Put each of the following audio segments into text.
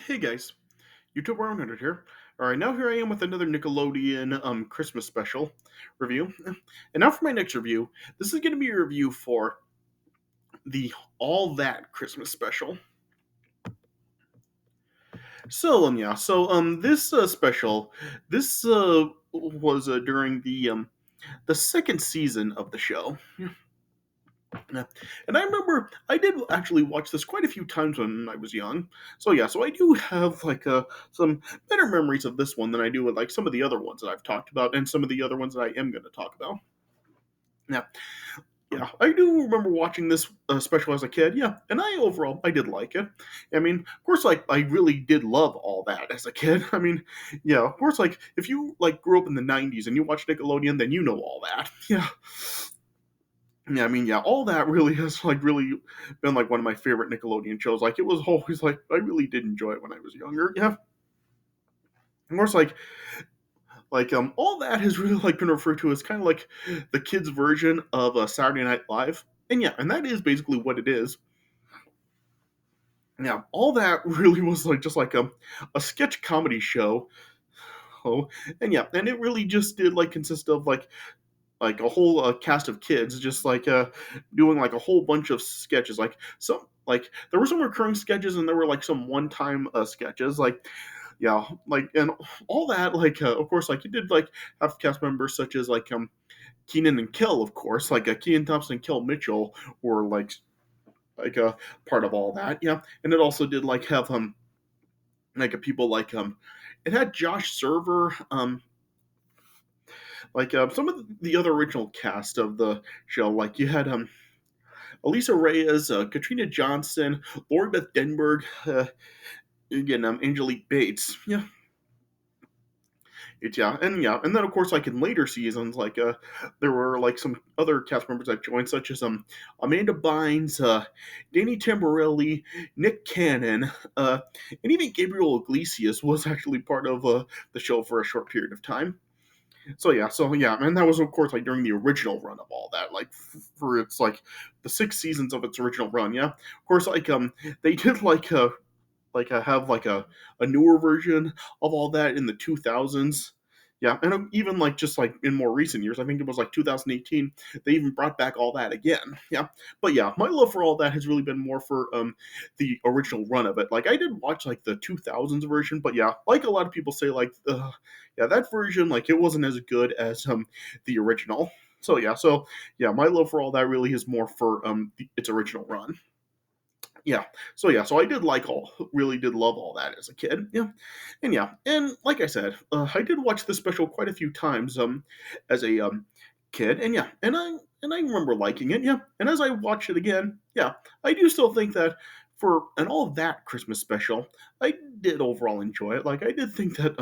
Hey guys, YouTube 100 here. All right, now here I am with another Nickelodeon Christmas special review. And now for my next review, this is going to be a review for the All That Christmas special. This special, this was during the second season of the show. Yeah. And I remember I did actually watch this quite a few times when I was young. So I do have some better memories of this one than I do with like some of the other ones that I've talked about and some of the other ones that I am going to talk about. Yeah, yeah, I do remember watching this special as a kid. Yeah, and I did like it. I mean, of course, like I really did love all that as a kid. I mean, yeah, of course, like if you like grew up in the '90s and you watch Nickelodeon, then you know all that. Yeah. Yeah, I mean, yeah, all that really has like really been like one of my favorite Nickelodeon shows. Like it was always like I really did enjoy it when I was younger. Yeah, of course, all that has really like been referred to as kind of like the kids' version of Saturday Night Live, and yeah, and that is basically what it is. Yeah, all that really was like just like a sketch comedy show. Oh, and yeah, and it really just did like consist of like a whole cast of kids just doing like a whole bunch of sketches like some like there were some recurring sketches and there were like some one-time sketches like yeah like and all that of course like you did like have cast members such as Keenan and Kel, of course, Keenan Thompson and Kel Mitchell were like a part of all that. Yeah, and it also did like have people it had Josh Server, some of the other original cast of the show, like you had Elisa Reyes, Katrina Johnson, Lori Beth Denberg, again, Angelique Bates. Yeah, and then of course, like in later seasons, there were like some other cast members that joined, such as Amanda Bynes, Danny Tamborelli, Nick Cannon, and even Gabriel Iglesias was actually part of the show for a short period of time. So yeah, and that was of course like during the original run of all that, like for its like the 6 seasons of its original run. Yeah, of course, they did have a newer version of all that in the 2000s. Yeah, and even like just like in more recent years, I think it was like 2018, they even brought back all that again. Yeah, but yeah, my love for all that has really been more for the original run of it. Like I did watch like the 2000s version, but yeah, like a lot of people say, yeah, that version like it wasn't as good as the original. So yeah, my love for all that really is more for its original run. So I did really did love all that as a kid. And like I said, I did watch this special quite a few times as a kid, and I remember liking it. Yeah, and as I watched it again, yeah, I do still think that for an all that Christmas special, I did overall enjoy it. Like I did think that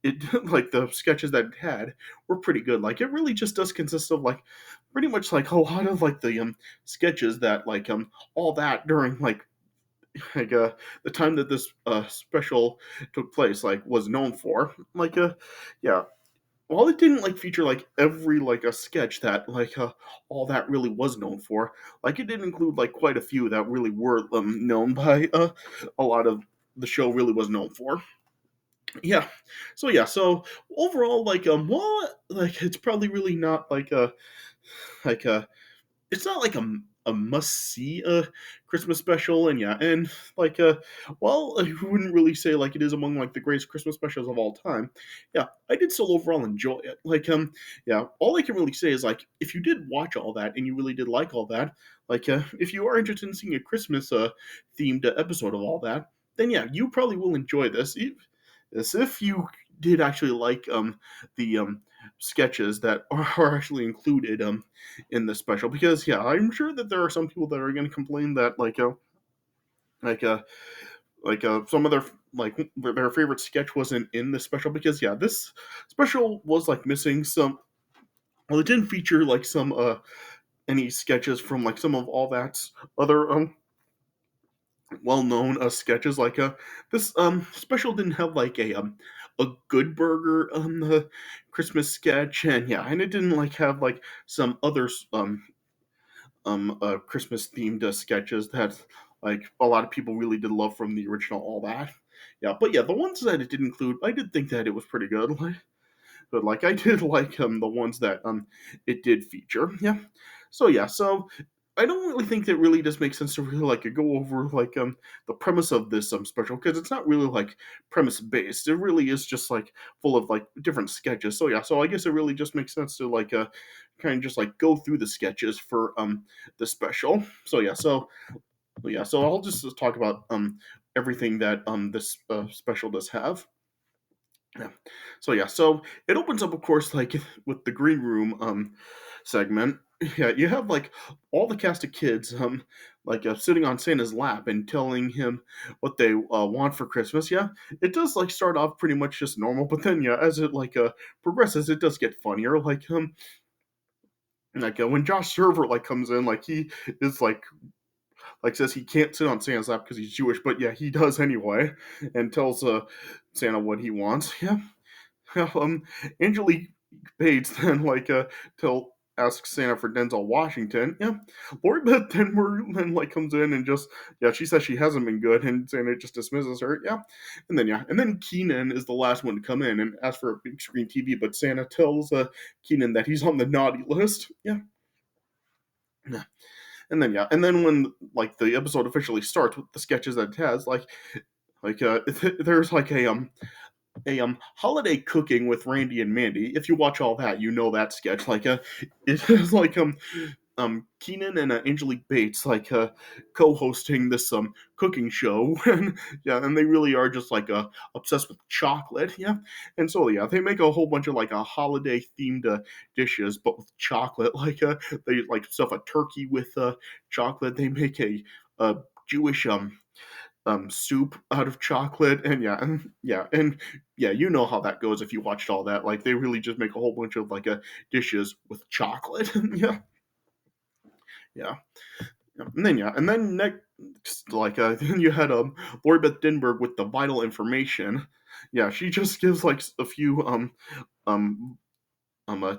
it like the sketches that it had were pretty good. Like it really just does consist of like pretty much like a lot of like the sketches that all that during like the time that this special took place was known for. Yeah, while it didn't feature every a sketch that all that really was known for, like it did include quite a few that really were known by a lot of the show really was known for. Yeah so overall well, it's probably really not like a it's not like a must see Christmas special, and yeah, and well, I wouldn't really say it is among the greatest Christmas specials of all time. Yeah, I did still overall enjoy it. Yeah, all I can really say is if you did watch all that and you really did like all that, if you are interested in seeing a Christmas themed episode of all that, then yeah, you probably will enjoy this. As if you did actually like the sketches that are actually included in the special, because yeah, I'm sure that there are some people that are going to complain that like uh some of their favorite sketch wasn't in the special, because yeah, this special was missing some. Well, it didn't feature some any sketches from some of all that's other well-known sketches. This special didn't have a Good Burger Christmas sketch, and yeah, and it didn't have some other Christmas themed sketches that like a lot of people really did love from the original, all that. Yeah, but yeah, the ones that it did include, I did think that it was pretty good. Like, but like I did like the ones that it did feature. Yeah. So yeah, so I don't really think that really does make sense to really like go over like the premise of this special, because it's not really like premise based. It really is just like full of like different sketches. So yeah, so I guess it really just makes sense to like kind of just like go through the sketches for the special. So yeah, so I'll just talk about everything that this special does have. Yeah. So yeah, so it opens up, of course, like with the green room segment. Yeah, you have like all the cast of kids like sitting on Santa's lap and telling him what they want for Christmas. Yeah, it does like start off pretty much just normal, but then yeah, as it like progresses, it does get funnier. Like when Josh Server like comes in, like he is like says he can't sit on Santa's lap because he's Jewish, but yeah, he does anyway, and tells Santa what he wants. Yeah. um, Angelique Bates then tell asks Santa for Denzel Washington. Yeah, Lori Beth Denver then like comes in and just yeah, she says she hasn't been good, and Santa just dismisses her. And then Keenan is the last one to come in and ask for a big screen TV, but Santa tells Keenan that he's on the naughty list. Yeah. Yeah. And then when like the episode officially starts with the sketches that it has, there's like a holiday cooking with Randy and Mandy. If you watch all that, you know that sketch. It is like Keenan and Angelique Bates co-hosting this cooking show, and yeah, and they really are just obsessed with chocolate. Yeah, and so yeah, they make a whole bunch of like a holiday themed dishes, but with chocolate. They like stuff a turkey with chocolate. They make a Jewish soup out of chocolate, and yeah, you know how that goes if you watched all that. Like they really just make a whole bunch of dishes with chocolate. Yeah, yeah, and then next then you had Lori Beth Denberg with the vital information. Yeah, she just gives like a few um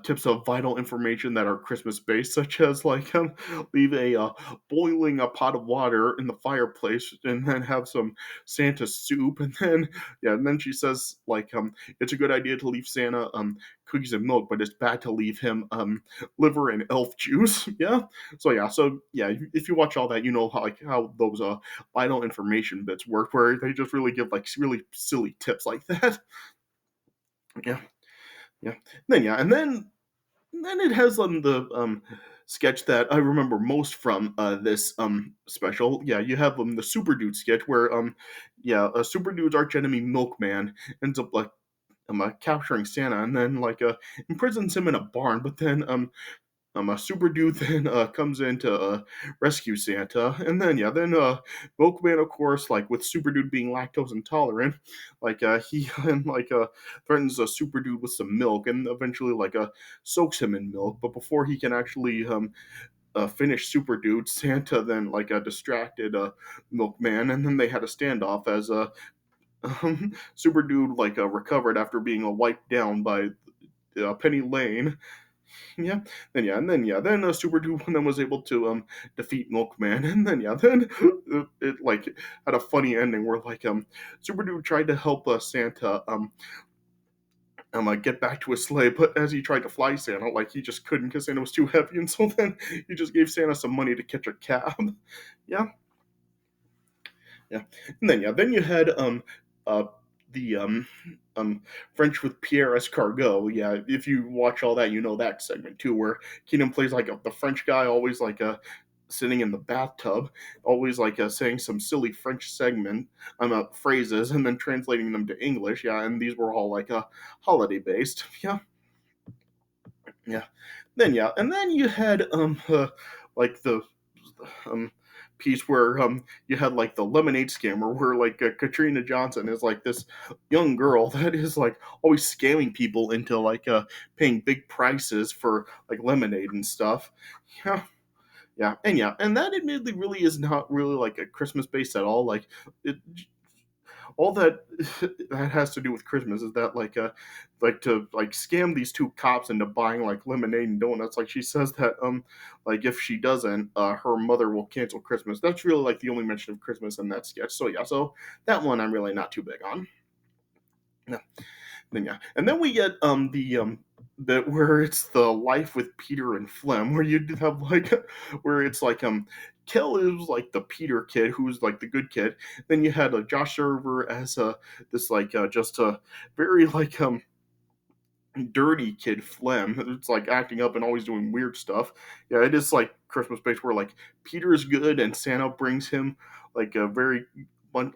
tips of vital information that are Christmas based, such as leave a boiling a pot of water in the fireplace, and then have some Santa soup, and then yeah, and then she says it's a good idea to leave Santa cookies and milk, but it's bad to leave him liver and elf juice. Yeah, so yeah, if you watch all that, you know how those vital information bits work, where they just really give like really silly tips like that. Yeah, yeah. And then it has the sketch that I remember most from this special. Yeah, you have the Super Dude sketch where Super Dude's arch enemy Milkman ends up capturing Santa, and then imprisons him in a barn. But then a super dude then comes in to rescue Santa, and then yeah, then Milkman, of course, like with super dude being lactose intolerant, he then threatens a super dude with some milk, and eventually soaks him in milk. But before he can actually finish super dude, Santa then distracted Milkman, and then they had a standoff as super dude recovered after being wiped down by Penny Lane. Then Super Dude then was able to defeat Milkman, and then then it had a funny ending where Super Dude tried to help Santa get back to his sleigh, but as he tried to fly Santa, he just couldn't because Santa was too heavy, and so then he just gave Santa some money to catch a cab. Yeah, yeah, and then you had uh the French with Pierre Escargot. Yeah, if you watch all that, you know that segment too, where Keenan plays the French guy, always sitting in the bathtub, always saying some silly French segment phrases and then translating them to English. Yeah, and these were all holiday based. Yeah, yeah. And then you had the um piece where you had the lemonade scammer, where Katrina Johnson is this young girl that is always scamming people into paying big prices for lemonade and stuff. Yeah, and that admittedly really is not really a Christmas base at all. It all that that has to do with Christmas is that like to like scam these two cops into buying like lemonade and donuts. Like she says that like if she doesn't, her mother will cancel Christmas. That's really like the only mention of Christmas in that sketch. So yeah, so that one I'm really not too big on. Yeah. Then yeah, and then we get the where it's the life with Peter and Flem, where you have like where it's like Kel is like the Peter kid who's like the good kid. Then you had Josh Server as this like just a very like dirty kid Flem. It's like acting up and always doing weird stuff. Yeah, it is like Christmas based where like Peter is good and Santa brings him like a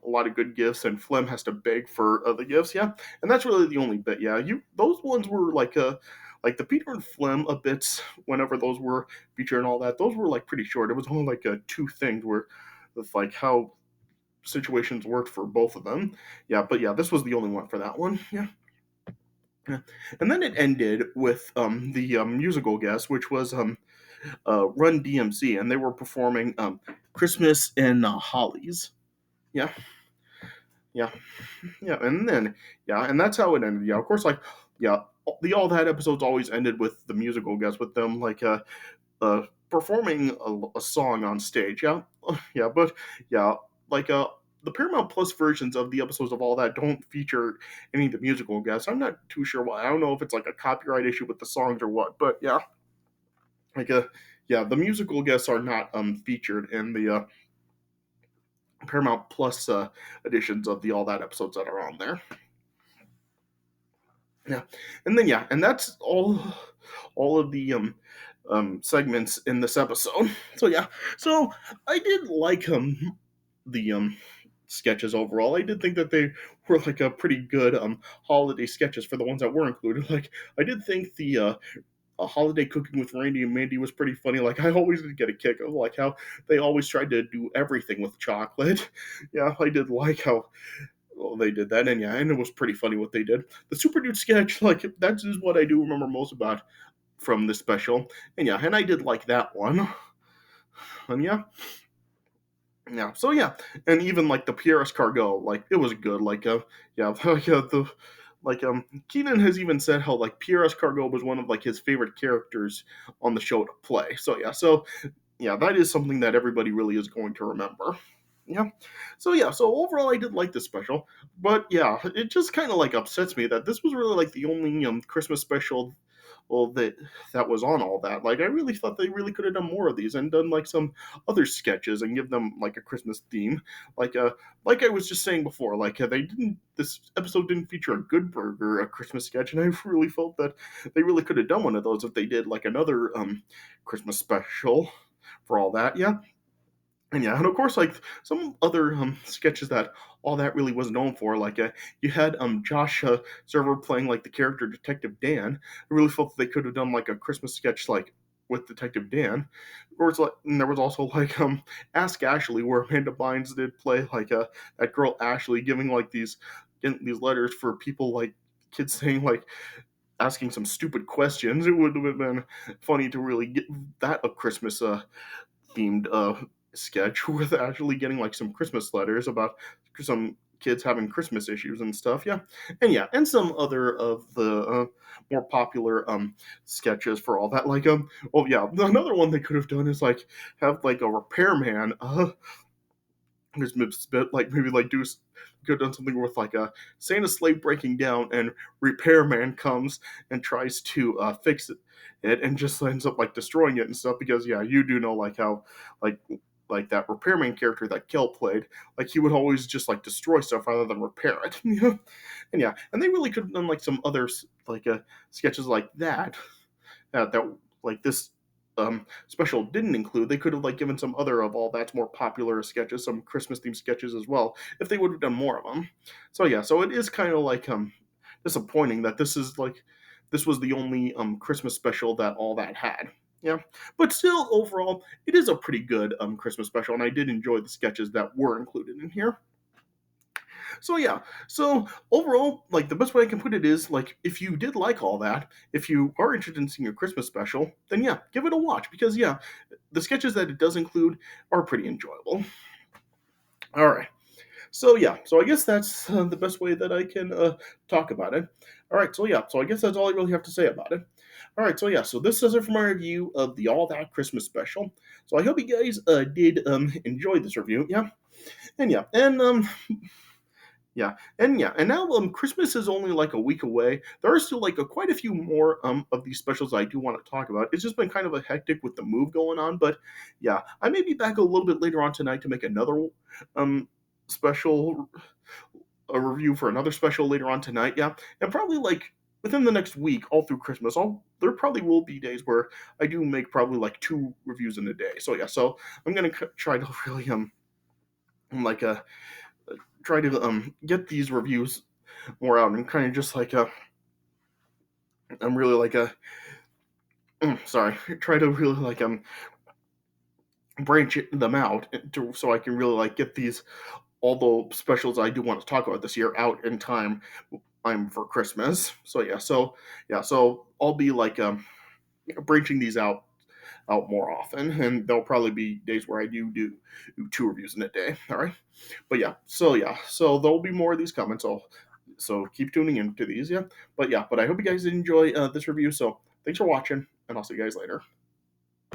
lot of good gifts and Flem has to beg for the gifts. Yeah, and that's really the only bit. Yeah, you those ones were like the Peter and Flem a bits whenever those were featured and all that. Those were like pretty short. It was only like two things where with like how situations worked for both of them. Yeah, but yeah, this was the only one for that one. Yeah. Yeah. And then it ended with the musical guest, which was Run DMC, and they were performing Christmas in Hollies. Yeah, yeah, yeah. And then yeah, and that's how it ended. Yeah, of course, like yeah, the all that episodes always ended with the musical guest with them like performing a song on stage. Yeah, yeah, but yeah, like the Paramount Plus versions of the episodes of all that don't feature any of the musical guests. I'm not too sure why. I don't know if it's like a copyright issue with the songs or what, but yeah, like yeah, the musical guests are not featured in the Paramount Plus editions of the all that episodes that are on there. Yeah, and then yeah, and that's all of the segments in this episode. So yeah, so I did like the sketches overall. I did think that they were like a pretty good holiday sketches for the ones that were included. Like I did think the a holiday cooking with Randy and Mandy was pretty funny. Like I always did get a kick of like how they always tried to do everything with chocolate. Yeah, I did like how well, they did that, and yeah, and it was pretty funny what they did. The Super Dude sketch, like that is what I do remember most about from this special, and yeah, and I did like that one, and yeah, yeah, so yeah, and even like the Pierre Escargot, like it was good, like yeah, the like Keenan has even said how like Pierre Escargot was one of like his favorite characters on the show to play. So yeah, that is something that everybody really is going to remember. Yeah. So yeah, so overall I did like this special, but yeah, it just kind of like upsets me that this was really like the only Christmas special well that was on all that. Like I really thought they really could have done more of these and done like some other sketches and give them like a Christmas theme. Like I was just saying before, like they didn't this episode didn't feature a Good Burger a Christmas sketch and I really felt that they really could have done one of those if they did like another Christmas special for all that. Yeah. And yeah, and of course, like some other sketches that all that really was known for, like you had Josh Server playing like the character Detective Dan. I really felt that they could have done like a Christmas sketch like with Detective Dan, or it's like and there was also like Ask Ashley where Amanda Bynes did play like that girl Ashley giving like getting these letters for people like kids saying like asking some stupid questions. It would have been funny to really get that a Christmas themed sketch with actually getting like some Christmas letters about some kids having Christmas issues and stuff. Yeah, and some other of the more popular sketches for all that. Like oh yeah, another one they could have done is like have like a repairman just like maybe like do could have done something with like a Santa sleigh breaking down and repairman comes and tries to fix it and just ends up like destroying it and stuff because yeah you do know like how like like that repairman character that Kel played like he would always just like destroy stuff rather than repair it. And yeah and they really could have done like some other like sketches like that like this special didn't include. They could have like given some other of all that's more popular sketches, some Christmas themed sketches as well, if they would have done more of them. So yeah, so it is kind of like disappointing that this was the only Christmas special that all that had. Yeah, but still overall, it is a pretty good Christmas special, and I did enjoy the sketches that were included in here. So yeah, so overall, like the best way I can put it is like if you did like all that, if you are interested in seeing a Christmas special, then yeah, give it a watch because yeah, the sketches that it does include are pretty enjoyable. All right. So yeah, so I guess that's the best way that I can talk about it. All right, so yeah, so I guess that's all I really have to say about it. All right, so yeah, so this is it for my review of the All That Christmas special. So I hope you guys did enjoy this review. Yeah, and yeah, and now Christmas is only like a week away. There are still like quite a few more of these specials I do want to talk about. It's just been kind of a hectic with the move going on, but yeah, I may be back a little bit later on tonight to make another um special a review for another special later on tonight. Yeah, and probably like within the next week, all through Christmas, there probably will be days where I do make probably like two reviews in a day. So yeah, so I'm gonna try to really like try to get these reviews more out and kind of just like I'm really like sorry, try to really like branch them out so I can really like get these all the specials I do want to talk about this year out in time. I'm for Christmas. So yeah, so I'll be like branching these out more often, and there'll probably be days where I do two reviews in a day. All right, but yeah, so there'll be more of these coming. So keep tuning into these. Yeah, but I hope you guys enjoy this review. So thanks for watching, and I'll see you guys later.